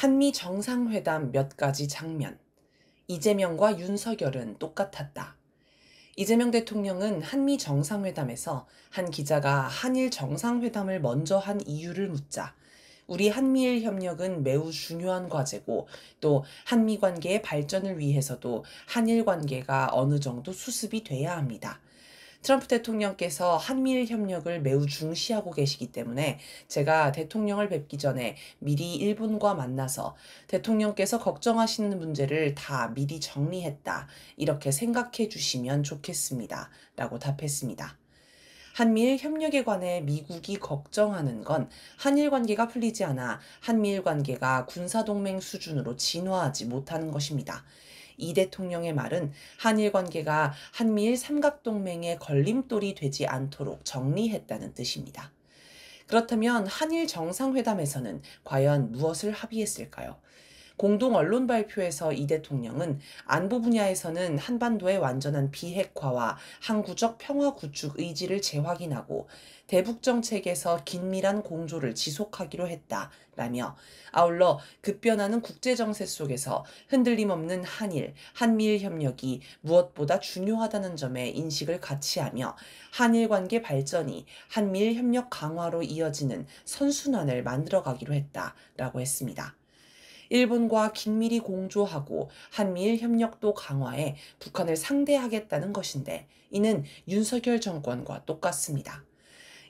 한미 정상회담 몇 가지 장면. 이재명과 윤석열은 똑같았다. 이재명 대통령은 한미 정상회담에서 한 기자가 한일 정상회담을 먼저 한 이유를 묻자 우리 한미일 협력은 매우 중요한 과제고 또 한미 관계의 발전을 위해서도 한일 관계가 어느 정도 수습이 돼야 합니다. 트럼프 대통령께서 한미일 협력을 매우 중시하고 계시기 때문에 제가 대통령을 뵙기 전에 미리 일본과 만나서 대통령께서 걱정하시는 문제를 다 미리 정리했다. 이렇게 생각해 주시면 좋겠습니다. 라고 답했습니다. 한미일 협력에 관해 미국이 걱정하는 건 한일 관계가 풀리지 않아 한미일 관계가 군사동맹 수준으로 진화하지 못하는 것입니다. 이 대통령의 말은 한일 관계가 한미일 삼각동맹의 걸림돌이 되지 않도록 정리했다는 뜻입니다. 그렇다면 한일 정상회담에서는 과연 무엇을 합의했을까요? 공동 언론 발표에서 이 대통령은 안보 분야에서는 한반도의 완전한 비핵화와 항구적 평화 구축 의지를 재확인하고 대북 정책에서 긴밀한 공조를 지속하기로 했다라며 아울러 급변하는 국제 정세 속에서 흔들림 없는 한미일 협력이 무엇보다 중요하다는 점에 인식을 같이 하며 한일 관계 발전이 한미일 협력 강화로 이어지는 선순환을 만들어가기로 했다라고 했습니다. 일본과 긴밀히 공조하고 한미일 협력도 강화해 북한을 상대하겠다는 것인데 이는 윤석열 정권과 똑같습니다.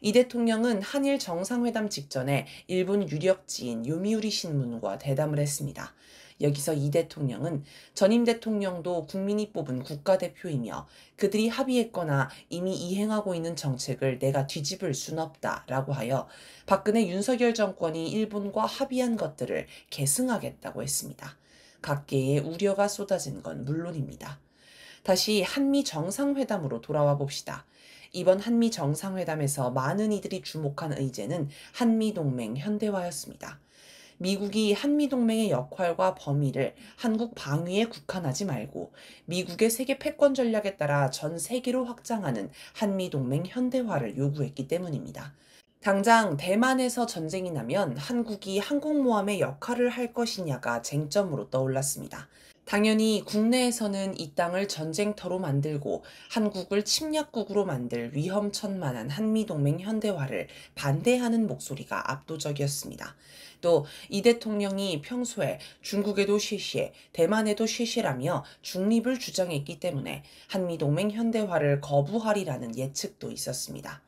이 대통령은 한일 정상회담 직전에 일본 유력지인 요미우리 신문과 대담을 했습니다. 여기서 이 대통령은 전임 대통령도 국민이 뽑은 국가대표이며 그들이 합의했거나 이미 이행하고 있는 정책을 내가 뒤집을 순 없다라고 하여 박근혜 윤석열 정권이 일본과 합의한 것들을 계승하겠다고 했습니다. 각계의 우려가 쏟아진 건 물론입니다. 다시 한미 정상회담으로 돌아와 봅시다. 이번 한미 정상회담에서 많은 이들이 주목한 의제는 한미동맹 현대화였습니다. 미국이 한미동맹의 역할과 범위를 한국 방위에 국한하지 말고 미국의 세계 패권 전략에 따라 전 세계로 확장하는 한미동맹 현대화를 요구했기 때문입니다. 당장 대만에서 전쟁이 나면 한국이 항공모함의 역할을 할 것이냐가 쟁점으로 떠올랐습니다. 당연히 국내에서는 이 땅을 전쟁터로 만들고 한국을 침략국으로 만들 위험천만한 한미동맹 현대화를 반대하는 목소리가 압도적이었습니다. 또 이 대통령이 평소에 중국에도 쉬쉬, 대만에도 쉬쉬라며 중립을 주장했기 때문에 한미동맹 현대화를 거부하리라는 예측도 있었습니다.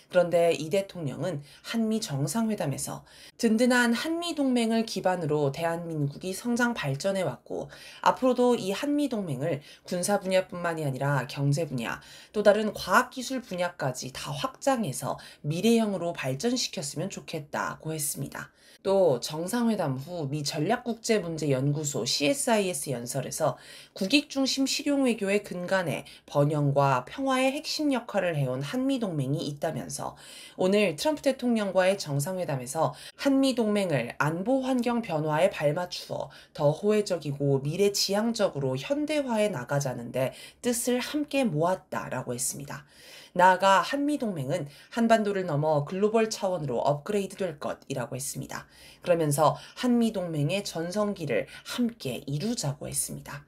그런데 이 대통령은 한미 정상회담에서 든든한 한미 동맹을 기반으로 대한민국이 성장 발전해 왔고 앞으로도 이 한미 동맹을 군사 분야뿐만이 아니라 경제 분야, 또 다른 과학기술 분야까지 다 확장해서 미래형으로 발전시켰으면 좋겠다고 했습니다. 또 정상회담 후 미 전략국제문제연구소 CSIS 연설에서 국익 중심 실용외교의 근간에 번영과 평화의 핵심 역할을 해온 한미동맹이 있다면서 오늘 트럼프 대통령과의 정상회담에서 한미동맹을 안보 환경 변화에 발맞추어 더 호혜적이고 미래지향적으로 현대화해 나가자는데 뜻을 함께 모았다라고 했습니다. 나아가 한미동맹은 한반도를 넘어 글로벌 차원으로 업그레이드 될 것이라고 했습니다. 그러면서 한미동맹의 전성기를 함께 이루자고 했습니다.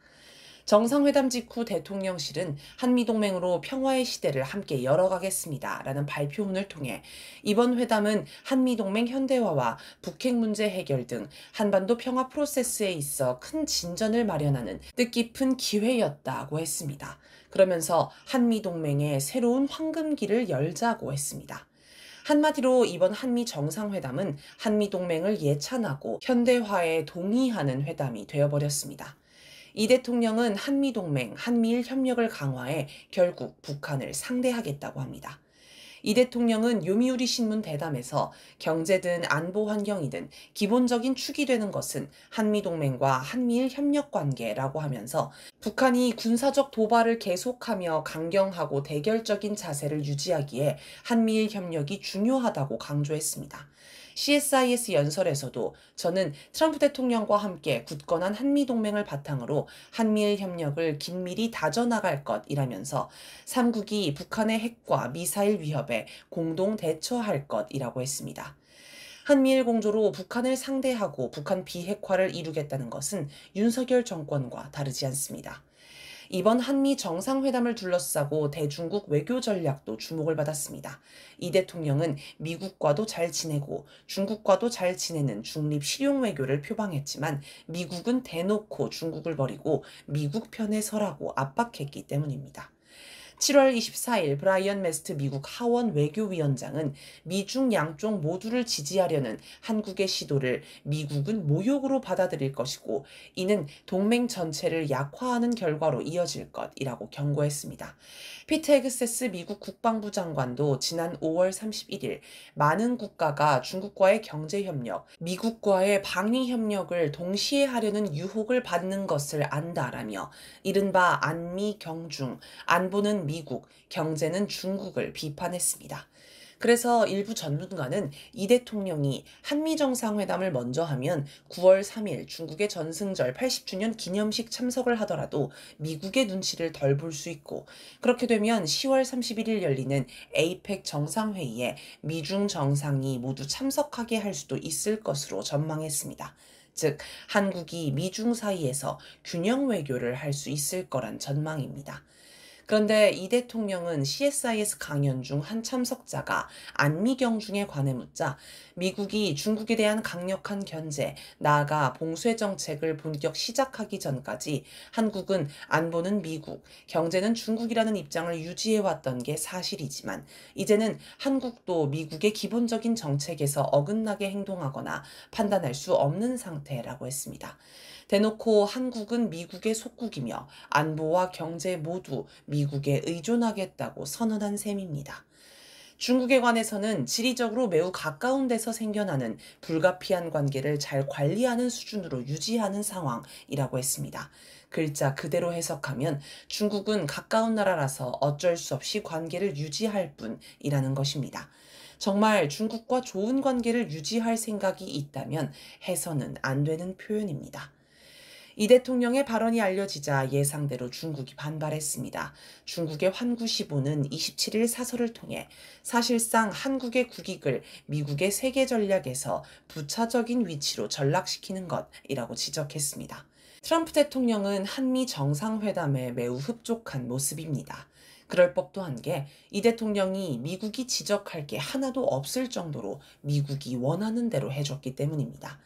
정상회담 직후 대통령실은 한미동맹으로 평화의 시대를 함께 열어가겠습니다. 라는 발표문을 통해 이번 회담은 한미동맹 현대화와 북핵 문제 해결 등 한반도 평화 프로세스에 있어 큰 진전을 마련하는 뜻깊은 기회였다고 했습니다. 그러면서 한미동맹의 새로운 황금기를 열자고 했습니다. 한마디로 이번 한미 정상회담은 한미동맹을 예찬하고 현대화에 동의하는 회담이 되어버렸습니다. 이 대통령은 한미동맹, 한미일 협력을 강화해 결국 북한을 상대하겠다고 합니다. 이 대통령은 요미우리 신문 대담에서 경제든 안보 환경이든 기본적인 축이 되는 것은 한미동맹과 한미일 협력 관계라고 하면서 북한이 군사적 도발을 계속하며 강경하고 대결적인 자세를 유지하기에 한미일 협력이 중요하다고 강조했습니다. CSIS 연설에서도 저는 트럼프 대통령과 함께 굳건한 한미동맹을 바탕으로 한미일 협력을 긴밀히 다져나갈 것이라면서 3국이 북한의 핵과 미사일 위협에 공동 대처할 것이라고 했습니다. 한미일 공조로 북한을 상대하고 북한 비핵화를 이루겠다는 것은 윤석열 정권과 다르지 않습니다. 이번 한미 정상회담을 둘러싸고 대중국 외교 전략도 주목을 받았습니다. 이 대통령은 미국과도 잘 지내고 중국과도 잘 지내는 중립 실용 외교를 표방했지만 미국은 대놓고 중국을 버리고 미국 편에 서라고 압박했기 때문입니다. 7월 24일 브라이언 메스트 미국 하원 외교위원장은 미중 양쪽 모두를 지지하려는 한국의 시도를 미국은 모욕으로 받아들일 것이고 이는 동맹 전체를 약화하는 결과로 이어질 것이라고 경고했습니다. 피트 헤그세스 미국 국방부 장관도 지난 5월 31일 많은 국가가 중국과의 경제협력, 미국과의 방위협력을 동시에 하려는 유혹을 받는 것을 안다라며 이른바 안미 경중, 안보는 미국, 경제는 중국을 비판했습니다. 그래서 일부 전문가는 이 대통령이 한미정상회담을 먼저 하면 9월 3일 중국의 전승절 80주년 기념식 참석을 하더라도 미국의 눈치를 덜 볼 수 있고 그렇게 되면 10월 31일 열리는 에이펙 정상회의에 미중 정상이 모두 참석하게 할 수도 있을 것으로 전망했습니다. 즉, 한국이 미중 사이에서 균형 외교를 할 수 있을 거란 전망입니다. 그런데 이 대통령은 CSIS 강연 중 한 참석자가 안미경중에 관해 묻자 미국이 중국에 대한 강력한 견제, 나아가 봉쇄 정책을 본격 시작하기 전까지 한국은 안보는 미국, 경제는 중국이라는 입장을 유지해왔던 게 사실이지만 이제는 한국도 미국의 기본적인 정책에서 어긋나게 행동하거나 판단할 수 없는 상태라고 했습니다. 대놓고 한국은 미국의 속국이며 안보와 경제 모두 미국에 의존하겠다고 선언한 셈입니다. 중국에 관해서는 지리적으로 매우 가까운 데서 생겨나는 불가피한 관계를 잘 관리하는 수준으로 유지하는 상황이라고 했습니다. 글자 그대로 해석하면 중국은 가까운 나라라서 어쩔 수 없이 관계를 유지할 뿐이라는 것입니다. 정말 중국과 좋은 관계를 유지할 생각이 있다면 해서는 안 되는 표현입니다. 이 대통령의 발언이 알려지자 예상대로 중국이 반발했습니다. 중국의 환구시보는 27일 사설을 통해 사실상 한국의 국익을 미국의 세계 전략에서 부차적인 위치로 전락시키는 것이라고 지적했습니다. 트럼프 대통령은 한미 정상회담에 매우 흡족한 모습입니다. 그럴 법도 한 게 이 대통령이 미국이 지적할 게 하나도 없을 정도로 미국이 원하는 대로 해줬기 때문입니다.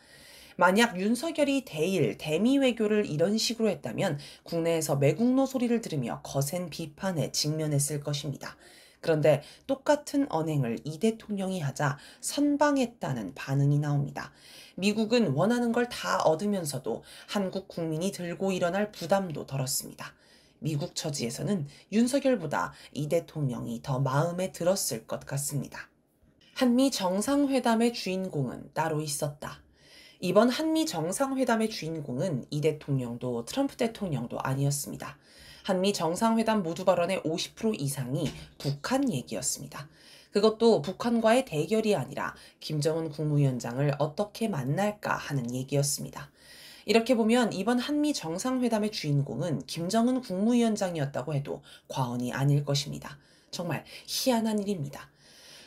만약 윤석열이 대일, 대미 외교를 이런 식으로 했다면 국내에서 매국노 소리를 들으며 거센 비판에 직면했을 것입니다. 그런데 똑같은 언행을 이 대통령이 하자 선방했다는 반응이 나옵니다. 미국은 원하는 걸 다 얻으면서도 한국 국민이 들고 일어날 부담도 덜었습니다. 미국 처지에서는 윤석열보다 이 대통령이 더 마음에 들었을 것 같습니다. 한미 정상회담의 주인공은 따로 있었다. 이번 한미 정상회담의 주인공은 이 대통령도 트럼프 대통령도 아니었습니다. 한미 정상회담 모두 발언의 50% 이상이 북한 얘기였습니다. 그것도 북한과의 대결이 아니라 김정은 국무위원장을 어떻게 만날까 하는 얘기였습니다. 이렇게 보면 이번 한미 정상회담의 주인공은 김정은 국무위원장이었다고 해도 과언이 아닐 것입니다. 정말 희한한 일입니다.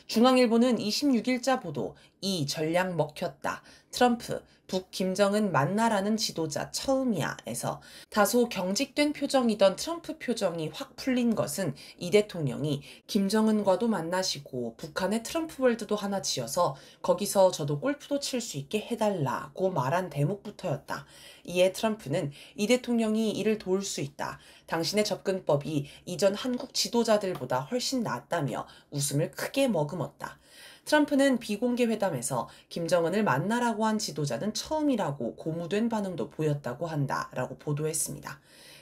중앙일보는 26일자 보도, 이 전략 먹혔다. 트럼프, 북 김정은 만나라는 지도자 처음이야에서 다소 경직된 표정이던 트럼프 표정이 확 풀린 것은 이 대통령이 김정은과도 만나시고 북한의 트럼프 월드도 하나 지어서 거기서 저도 골프도 칠 수 있게 해달라고 말한 대목부터였다. 이에 트럼프는 이 대통령이 이를 도울 수 있다. 당신의 접근법이 이전 한국 지도자들보다 훨씬 낫다며 웃음을 크게 머금었다. 트럼프는 비공개 회담에서 김정은을 만나라고 한 지도자는 처음이라고 고무된 반응도 보였다고 한다라고 보도했습니다.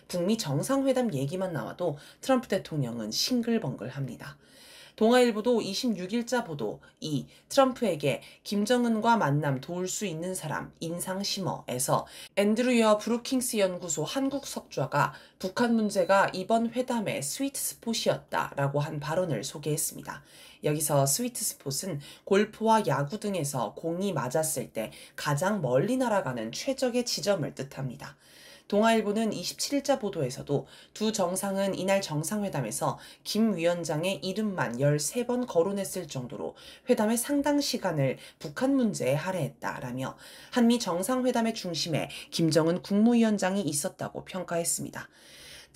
북미 정상회담 얘기만 나와도 트럼프 대통령은 싱글벙글합니다. 동아일보도 26일자 보도, 이 트럼프에게 김정은과 만남 도울 수 있는 사람 인상 심어에서 앤드류 브루킹스 연구소 한국 석좌가 북한 문제가 이번 회담의 스위트 스폿이었다라고 한 발언을 소개했습니다. 여기서 스위트 스폿은 골프와 야구 등에서 공이 맞았을 때 가장 멀리 날아가는 최적의 지점을 뜻합니다. 동아일보는 27일자 보도에서도 두 정상은 이날 정상회담에서 김 위원장의 이름만 13번 거론했을 정도로 회담의 상당 시간을 북한 문제에 할애했다라며 한미 정상회담의 중심에 김정은 국무위원장이 있었다고 평가했습니다.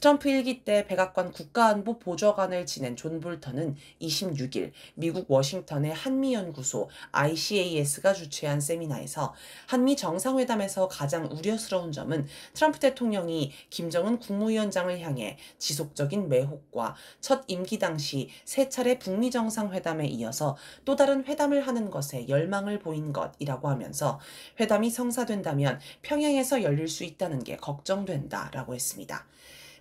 트럼프 1기 때 백악관 국가안보 보좌관을 지낸 존 볼턴은 26일 미국 워싱턴의 한미연구소 ICAS가 주최한 세미나에서 한미 정상회담에서 가장 우려스러운 점은 트럼프 대통령이 김정은 국무위원장을 향해 지속적인 매혹과 첫 임기 당시 3차례 북미 정상회담에 이어서 또 다른 회담을 하는 것에 열망을 보인 것이라고 하면서 회담이 성사된다면 평양에서 열릴 수 있다는 게 걱정된다라고 했습니다.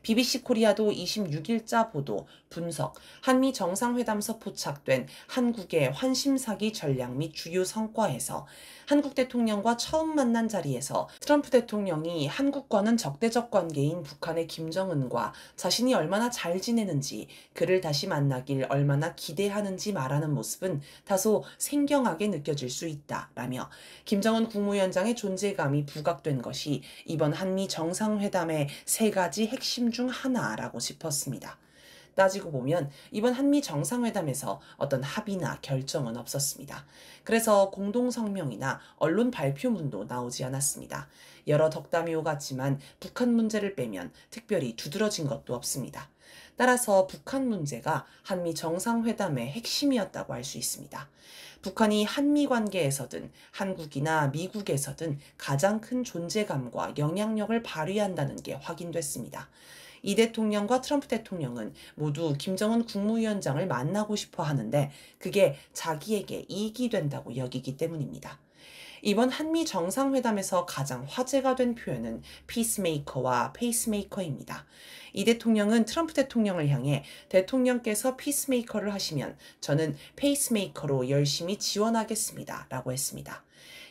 BBC 코리아도 26일자 보도, 분석, 한미 정상회담서 포착된 한국의 환심사기 전략 및 주요 성과에서 한국 대통령과 처음 만난 자리에서 트럼프 대통령이 한국과는 적대적 관계인 북한의 김정은과 자신이 얼마나 잘 지내는지, 그를 다시 만나길 얼마나 기대하는지 말하는 모습은 다소 생경하게 느껴질 수 있다라며 김정은 국무위원장의 존재감이 부각된 것이 이번 한미 정상회담의 3가지 핵심 중 하나라고 짚었습니다. 따지고 보면 이번 한미 정상회담에서 어떤 합의나 결정은 없었습니다. 그래서 공동성명이나 언론 발표문도 나오지 않았습니다. 여러 덕담이 오갔지만 북한 문제를 빼면 특별히 두드러진 것도 없습니다. 따라서 북한 문제가 한미 정상회담의 핵심이었다고 할 수 있습니다. 북한이 한미 관계에서든 한국이나 미국에서든 가장 큰 존재감과 영향력을 발휘한다는 게 확인됐습니다. 이 대통령과 트럼프 대통령은 모두 김정은 국무위원장을 만나고 싶어 하는데 그게 자기에게 이익이 된다고 여기기 때문입니다. 이번 한미 정상회담에서 가장 화제가 된 표현은 피스메이커와 페이스메이커입니다. 이 대통령은 트럼프 대통령을 향해 대통령께서 피스메이커를 하시면 저는 페이스메이커로 열심히 지원하겠습니다. 라고 했습니다.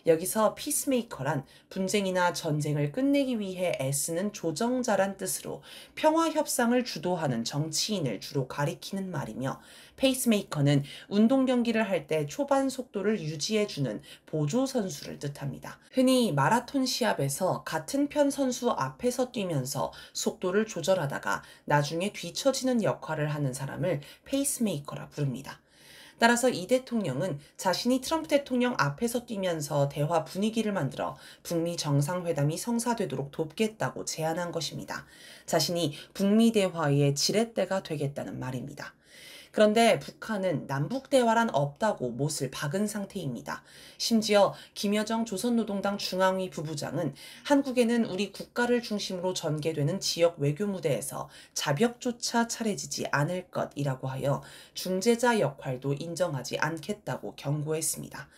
여기서 피스메이커란 분쟁이나 전쟁을 끝내기 위해 애쓰는 조정자란 뜻으로 평화 협상을 주도하는 정치인을 주로 가리키는 말이며 페이스메이커는 운동 경기를 할 때 초반 속도를 유지해주는 보조 선수를 뜻합니다. 흔히 마라톤 시합에서 같은 편 선수 앞에서 뛰면서 속도를 조절하다가 나중에 뒤처지는 역할을 하는 사람을 페이스메이커라 부릅니다. 따라서 이 대통령은 자신이 트럼프 대통령 앞에서 뛰면서 대화 분위기를 만들어 북미 정상회담이 성사되도록 돕겠다고 제안한 것입니다. 자신이 북미 대화의 지렛대가 되겠다는 말입니다. 그런데 북한은 남북대화란 없다고 못을 박은 상태입니다. 심지어 김여정 조선노동당 중앙위 부부장은 한국에는 우리 국가를 중심으로 전개되는 지역 외교 무대에서 자벽조차 차려지지 않을 것이라고 하여 중재자 역할도 인정하지 않겠다고 경고했습니다.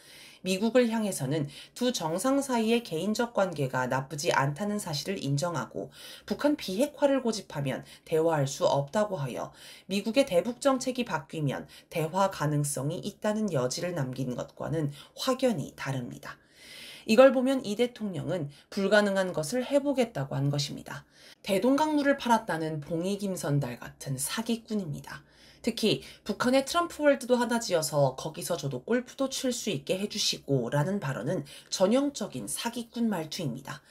미국을 향해서는 두 정상 사이의 개인적 관계가 나쁘지 않다는 사실을 인정하고 북한 비핵화를 고집하면 대화할 수 없다고 하여 미국의 대북 정책이 바뀌면 대화 가능성이 있다는 여지를 남긴 것과는 확연히 다릅니다. 이걸 보면 이 대통령은 불가능한 것을 해보겠다고 한 것입니다. 대동강물을 팔았다는 봉이김선달 같은 사기꾼입니다. 특히 북한의 트럼프 월드도 하나 지어서 거기서 저도 골프도 칠 수 있게 해주시고 라는 발언은 전형적인 사기꾼 말투입니다.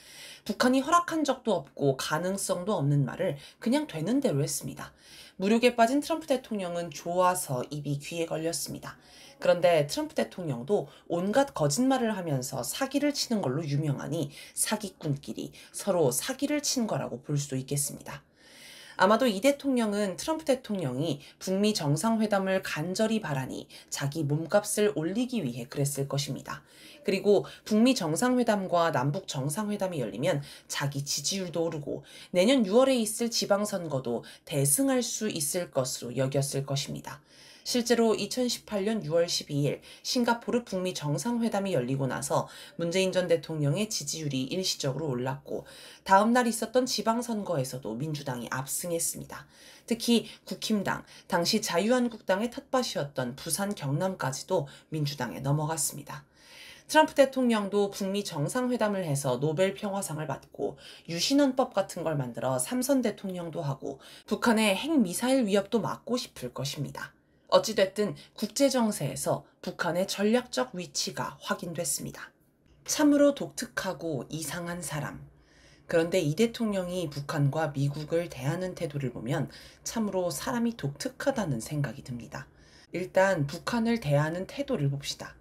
북한이 허락한 적도 없고 가능성도 없는 말을 그냥 되는 대로 했습니다. 무력에 빠진 트럼프 대통령은 좋아서 입이 귀에 걸렸습니다. 그런데 트럼프 대통령도 온갖 거짓말을 하면서 사기를 치는 걸로 유명하니 사기꾼끼리 서로 사기를 친 거라고 볼 수도 있겠습니다. 아마도 이 대통령은 트럼프 대통령이 북미 정상회담을 간절히 바라니 자기 몸값을 올리기 위해 그랬을 것입니다. 그리고 북미 정상회담과 남북 정상회담이 열리면 자기 지지율도 오르고 내년 6월에 있을 지방선거도 대승할 수 있을 것으로 여겼을 것입니다. 실제로 2018년 6월 12일 싱가포르 북미 정상회담이 열리고 나서 문재인 전 대통령의 지지율이 일시적으로 올랐고 다음 날 있었던 지방선거에서도 민주당이 압승했습니다. 특히 국힘당, 당시 자유한국당의 텃밭이었던 부산 경남까지도 민주당에 넘어갔습니다. 트럼프 대통령도 북미 정상회담을 해서 노벨 평화상을 받고 유신헌법 같은 걸 만들어 3선 대통령도 하고 북한의 핵미사일 위협도 막고 싶을 것입니다. 어찌됐든 국제정세에서 북한의 전략적 위치가 확인됐습니다. 참으로 독특하고 이상한 사람. 그런데 이 대통령이 북한과 미국을 대하는 태도를 보면 참으로 사람이 독특하다는 생각이 듭니다. 일단 북한을 대하는 태도를 봅시다.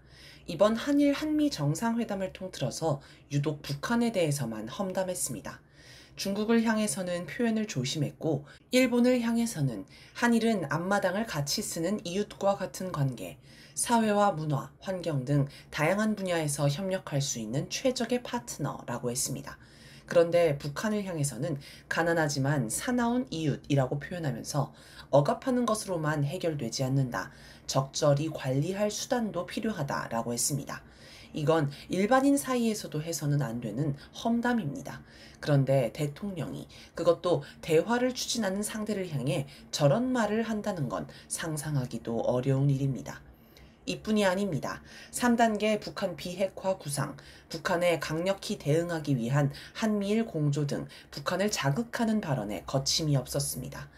이번 한일 한미 정상회담을 통틀어서 유독 북한에 대해서만 험담했습니다. 중국을 향해서는 표현을 조심했고, 일본을 향해서는 한일은 앞마당을 같이 쓰는 이웃과 같은 관계, 사회와 문화, 환경 등 다양한 분야에서 협력할 수 있는 최적의 파트너라고 했습니다. 그런데 북한을 향해서는 가난하지만 사나운 이웃이라고 표현하면서 억압하는 것으로만 해결되지 않는다. 적절히 관리할 수단도 필요하다라고 했습니다. 이건 일반인 사이에서도 해서는 안 되는 험담입니다. 그런데 대통령이 그것도 대화를 추진하는 상대를 향해 저런 말을 한다는 건 상상하기도 어려운 일입니다. 이뿐이 아닙니다. 3단계 북한 비핵화 구상, 북한에 강력히 대응하기 위한 한미일 공조 등 북한을 자극하는 발언에 거침이 없었습니다.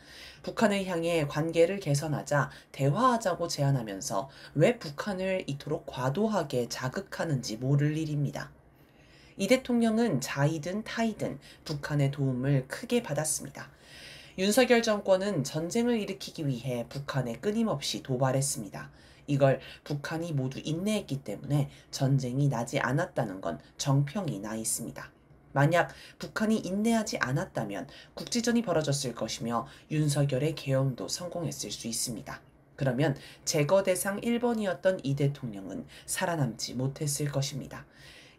북한을 향해 관계를 개선하자 대화하자고 제안하면서 왜 북한을 이토록 과도하게 자극하는지 모를 일입니다. 이 대통령은 자이든 타이든 북한의 도움을 크게 받았습니다. 윤석열 정권은 전쟁을 일으키기 위해 북한에 끊임없이 도발했습니다. 이걸 북한이 모두 인내했기 때문에 전쟁이 나지 않았다는 건 정평이 나 있습니다. 만약 북한이 인내하지 않았다면 국지전이 벌어졌을 것이며 윤석열의 계엄도 성공했을 수 있습니다. 그러면 제거 대상 1번이었던 이 대통령은 살아남지 못했을 것입니다.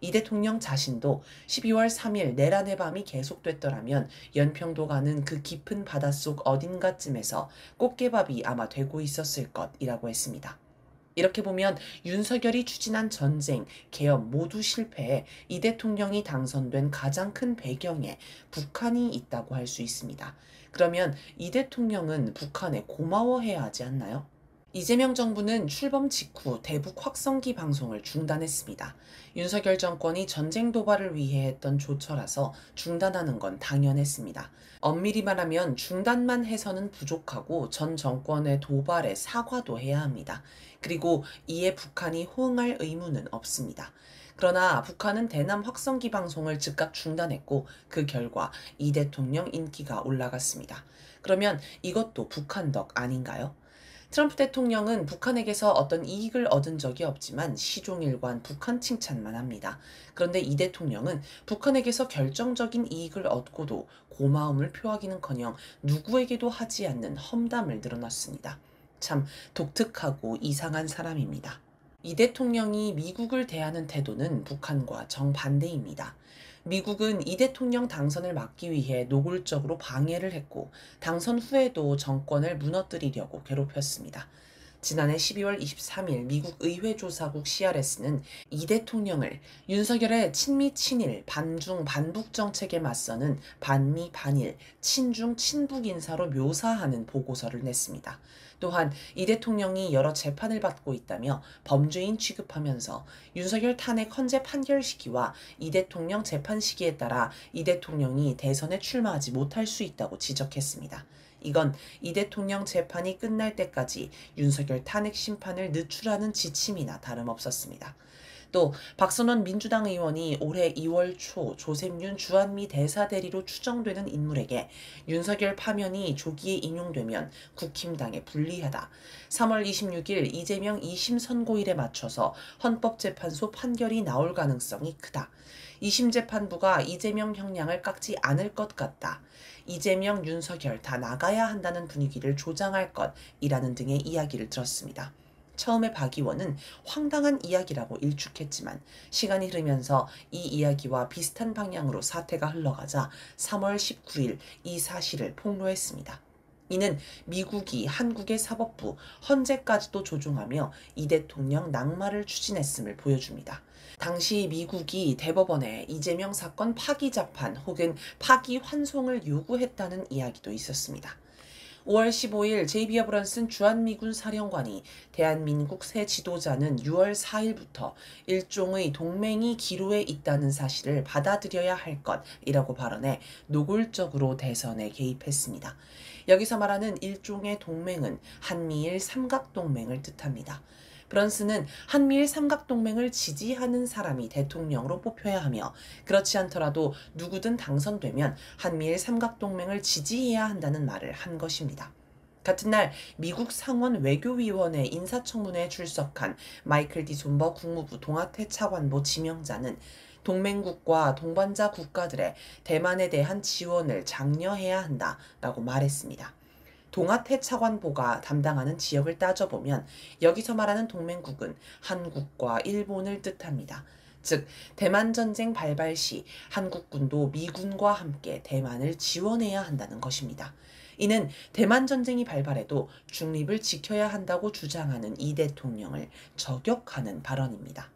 이 대통령 자신도 12월 3일 내란의 밤이 계속됐더라면 연평도 가는 그 깊은 바닷속 어딘가쯤에서 꽃게밥이 아마 되고 있었을 것이라고 했습니다. 이렇게 보면 윤석열이 추진한 전쟁, 계엄 모두 실패해 이 대통령이 당선된 가장 큰 배경에 북한이 있다고 할 수 있습니다. 그러면 이 대통령은 북한에 고마워해야 하지 않나요? 이재명 정부는 출범 직후 대북 확성기 방송을 중단했습니다. 윤석열 정권이 전쟁 도발을 위해 했던 조처라서 중단하는 건 당연했습니다. 엄밀히 말하면 중단만 해서는 부족하고 전 정권의 도발에 사과도 해야 합니다. 그리고 이에 북한이 호응할 의무는 없습니다. 그러나 북한은 대남 확성기 방송을 즉각 중단했고 그 결과 이 대통령 인기가 올라갔습니다. 그러면 이것도 북한 덕 아닌가요? 트럼프 대통령은 북한에게서 어떤 이익을 얻은 적이 없지만 시종일관 북한 칭찬만 합니다. 그런데 이 대통령은 북한에게서 결정적인 이익을 얻고도 고마움을 표하기는커녕 누구에게도 하지 않는 험담을 늘어놨습니다. 참 독특하고 이상한 사람입니다. 이 대통령이 미국을 대하는 태도는 북한과 정반대입니다. 미국은 이 대통령 당선을 막기 위해 노골적으로 방해를 했고 당선 후에도 정권을 무너뜨리려고 괴롭혔습니다. 지난해 12월 23일 미국 의회조사국 CRS는 이 대통령을 윤석열의 친미 친일, 반중 반북 정책에 맞서는 반미 반일, 친중 친북 인사로 묘사하는 보고서를 냈습니다. 또한 이 대통령이 여러 재판을 받고 있다며 범죄인 취급하면서 윤석열 탄핵 헌재 판결 시기와 이 대통령 재판 시기에 따라 이 대통령이 대선에 출마하지 못할 수 있다고 지적했습니다. 이건 이 대통령 재판이 끝날 때까지 윤석열 탄핵 심판을 늦추라는 지침이나 다름없었습니다. 또 박선원 민주당 의원이 올해 2월 초 조셉윤 주한미 대사 대리로 추정되는 인물에게 윤석열 파면이 조기에 인용되면 국힘당에 불리하다. 3월 26일 이재명 2심 선고일에 맞춰서 헌법재판소 판결이 나올 가능성이 크다. 2심 재판부가 이재명 형량을 깎지 않을 것 같다. 이재명, 윤석열 다 나가야 한다는 분위기를 조장할 것이라는 등의 이야기를 들었습니다. 처음에 박 의원은 황당한 이야기라고 일축했지만 시간이 흐르면서 이 이야기와 비슷한 방향으로 사태가 흘러가자 3월 19일 이 사실을 폭로했습니다. 이는 미국이 한국의 사법부, 헌재까지도 조종하며 이 대통령 낙마를 추진했음을 보여줍니다. 당시 미국이 대법원에 이재명 사건 파기 재판 혹은 파기 환송을 요구했다는 이야기도 있었습니다. 5월 15일 제이비 아브런슨 주한미군 사령관이 대한민국 새 지도자는 6월 4일부터 일종의 동맹이 기로에 있다는 사실을 받아들여야 할 것이라고 발언해 노골적으로 대선에 개입했습니다. 여기서 말하는 일종의 동맹은 한미일 삼각동맹을 뜻합니다. 프랑스는 한미일 삼각동맹을 지지하는 사람이 대통령으로 뽑혀야 하며 그렇지 않더라도 누구든 당선되면 한미일 삼각동맹을 지지해야 한다는 말을 한 것입니다. 같은 날 미국 상원 외교위원회 인사청문회에 출석한 마이클 디 존버 국무부 동아태 차관보 지명자는 동맹국과 동반자 국가들의 대만에 대한 지원을 장려해야 한다라고 말했습니다. 동아태 차관보가 담당하는 지역을 따져보면 여기서 말하는 동맹국은 한국과 일본을 뜻합니다. 즉 대만 전쟁 발발 시 한국군도 미군과 함께 대만을 지원해야 한다는 것입니다. 이는 대만 전쟁이 발발해도 중립을 지켜야 한다고 주장하는 이 대통령을 저격하는 발언입니다.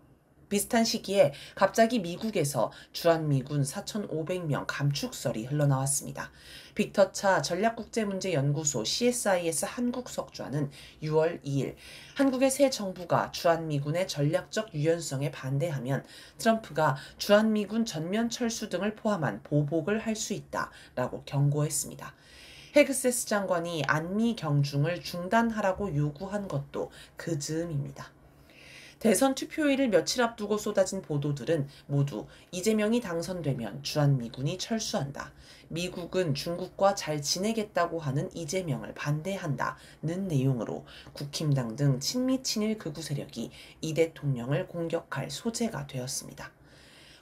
비슷한 시기에 갑자기 미국에서 주한미군 4,500명 감축설이 흘러나왔습니다. 빅터 차 전략국제문제연구소 CSIS 한국 석좌는 6월 2일 한국의 새 정부가 주한미군의 전략적 유연성에 반대하면 트럼프가 주한미군 전면 철수 등을 포함한 보복을 할 수 있다라고 경고했습니다. 헤그세스 장관이 안미 경중을 중단하라고 요구한 것도 그 즈음입니다. 대선 투표일을 며칠 앞두고 쏟아진 보도들은 모두 이재명이 당선되면 주한미군이 철수한다. 미국은 중국과 잘 지내겠다고 하는 이재명을 반대한다는 내용으로 국힘당 등 친미 친일 극우 세력이 이 대통령을 공격할 소재가 되었습니다.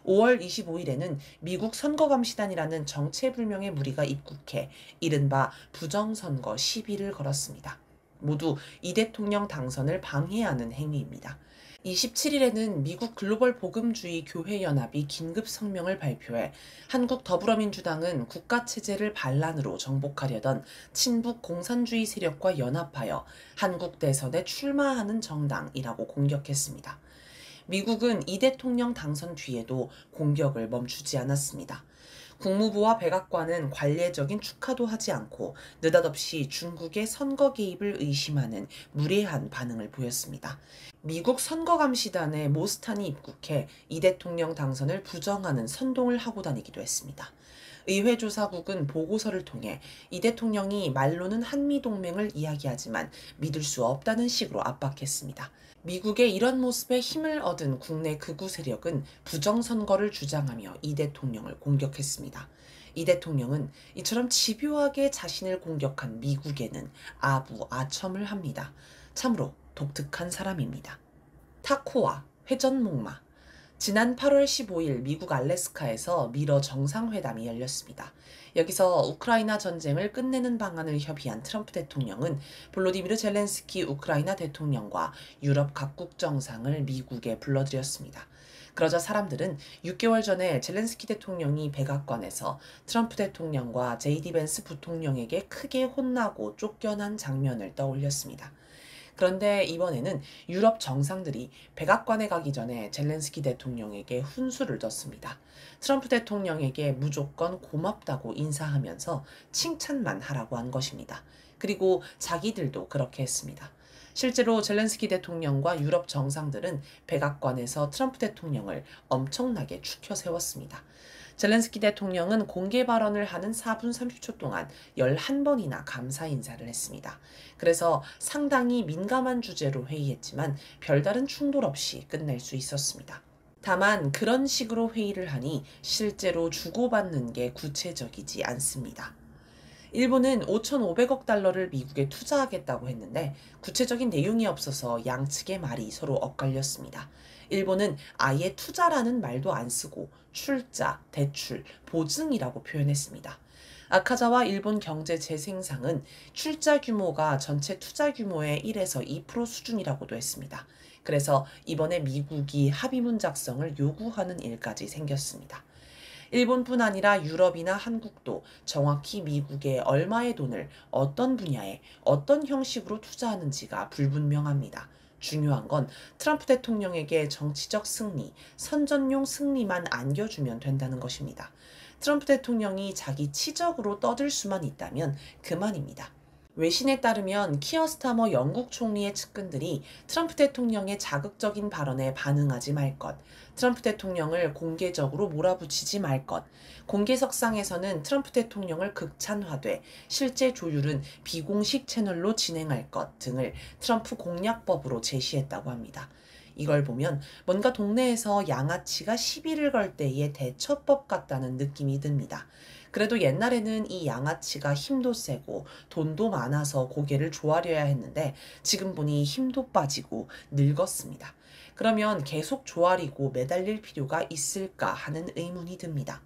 5월 25일에는 미국 선거감시단이라는 정체불명의 무리가 입국해 이른바 부정선거 시비를 걸었습니다. 모두 이 대통령 당선을 방해하는 행위입니다. 27일에는 미국 글로벌 복음주의 교회연합이 긴급 성명을 발표해 한국 더불어민주당은 국가체제를 반란으로 정복하려던 친북 공산주의 세력과 연합하여 한국 대선에 출마하는 정당이라고 공격했습니다. 미국은 이 대통령 당선 뒤에도 공격을 멈추지 않았습니다. 국무부와 백악관은 관례적인 축하도 하지 않고 느닷없이 중국의 선거 개입을 의심하는 무례한 반응을 보였습니다. 미국 선거감시단의 모스탄이 입국해 이 대통령 당선을 부정하는 선동을 하고 다니기도 했습니다. 의회조사국은 보고서를 통해 이 대통령이 말로는 한미동맹을 이야기하지만 믿을 수 없다는 식으로 압박했습니다. 미국의 이런 모습에 힘을 얻은 국내 극우 세력은 부정선거를 주장하며 이 대통령을 공격했습니다. 이 대통령은 이처럼 집요하게 자신을 공격한 미국에는 아부아첨을 합니다. 참으로 독특한 사람입니다. 타코와 회전목마. 지난 8월 15일 미국 알래스카에서 미러 정상회담이 열렸습니다. 여기서 우크라이나 전쟁을 끝내는 방안을 협의한 트럼프 대통령은 볼로디미르 젤렌스키 우크라이나 대통령과 유럽 각국 정상을 미국에 불러들였습니다. 그러자 사람들은 6개월 전에 젤렌스키 대통령이 백악관에서 트럼프 대통령과 제이디 벤스 부통령에게 크게 혼나고 쫓겨난 장면을 떠올렸습니다. 그런데 이번에는 유럽 정상들이 백악관에 가기 전에 젤렌스키 대통령에게 훈수를 뒀습니다. 트럼프 대통령에게 무조건 고맙다고 인사하면서 칭찬만 하라고 한 것입니다. 그리고 자기들도 그렇게 했습니다. 실제로 젤렌스키 대통령과 유럽 정상들은 백악관에서 트럼프 대통령을 엄청나게 추켜 세웠습니다. 젤렌스키 대통령은 공개 발언을 하는 4분 30초 동안 11번이나 감사 인사를 했습니다. 그래서 상당히 민감한 주제로 회의했지만 별다른 충돌 없이 끝낼 수 있었습니다. 다만 그런 식으로 회의를 하니 실제로 주고받는 게 구체적이지 않습니다. 일본은 5,500억 달러를 미국에 투자하겠다고 했는데 구체적인 내용이 없어서 양측의 말이 서로 엇갈렸습니다. 일본은 아예 투자라는 말도 안 쓰고 출자, 대출, 보증이라고 표현했습니다. 아카자와 일본 경제재생상은 출자 규모가 전체 투자 규모의 1에서 2% 수준이라고도 했습니다. 그래서 이번에 미국이 합의문 작성을 요구하는 일까지 생겼습니다. 일본뿐 아니라 유럽이나 한국도 정확히 미국에 얼마의 돈을 어떤 분야에 어떤 형식으로 투자하는지가 불분명합니다. 중요한 건 트럼프 대통령에게 정치적 승리, 선전용 승리만 안겨주면 된다는 것입니다. 트럼프 대통령이 자기 치적으로 떠들 수만 있다면 그만입니다. 외신에 따르면 키어 스타머 영국 총리의 측근들이 트럼프 대통령의 자극적인 발언에 반응하지 말 것, 트럼프 대통령을 공개적으로 몰아붙이지 말 것, 공개석상에서는 트럼프 대통령을 극찬하되 실제 조율은 비공식 채널로 진행할 것 등을 트럼프 공약법으로 제시했다고 합니다. 이걸 보면 뭔가 동네에서 양아치가 시비를 걸 때의 대처법 같다는 느낌이 듭니다. 그래도 옛날에는 이 양아치가 힘도 세고 돈도 많아서 고개를 조아려야 했는데 지금 보니 힘도 빠지고 늙었습니다. 그러면 계속 조아리고 매달릴 필요가 있을까 하는 의문이 듭니다.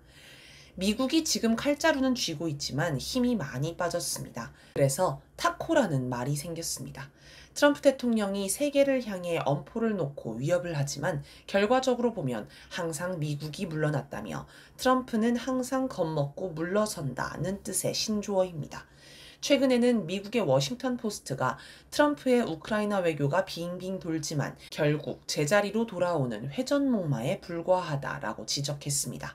미국이 지금 칼자루는 쥐고 있지만 힘이 많이 빠졌습니다. 그래서 타코라는 말이 생겼습니다. 트럼프 대통령이 세계를 향해 엄포를 놓고 위협을 하지만 결과적으로 보면 항상 미국이 물러났다며 트럼프는 항상 겁먹고 물러선다는 뜻의 신조어입니다. 최근에는 미국의 워싱턴 포스트가 트럼프의 우크라이나 외교가 빙빙 돌지만 결국 제자리로 돌아오는 회전목마에 불과하다라고 지적했습니다.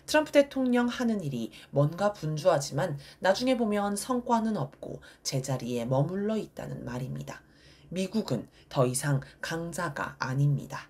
트럼프 대통령 하는 일이 뭔가 분주하지만 나중에 보면 성과는 없고 제자리에 머물러 있다는 말입니다. 미국은 더 이상 강자가 아닙니다.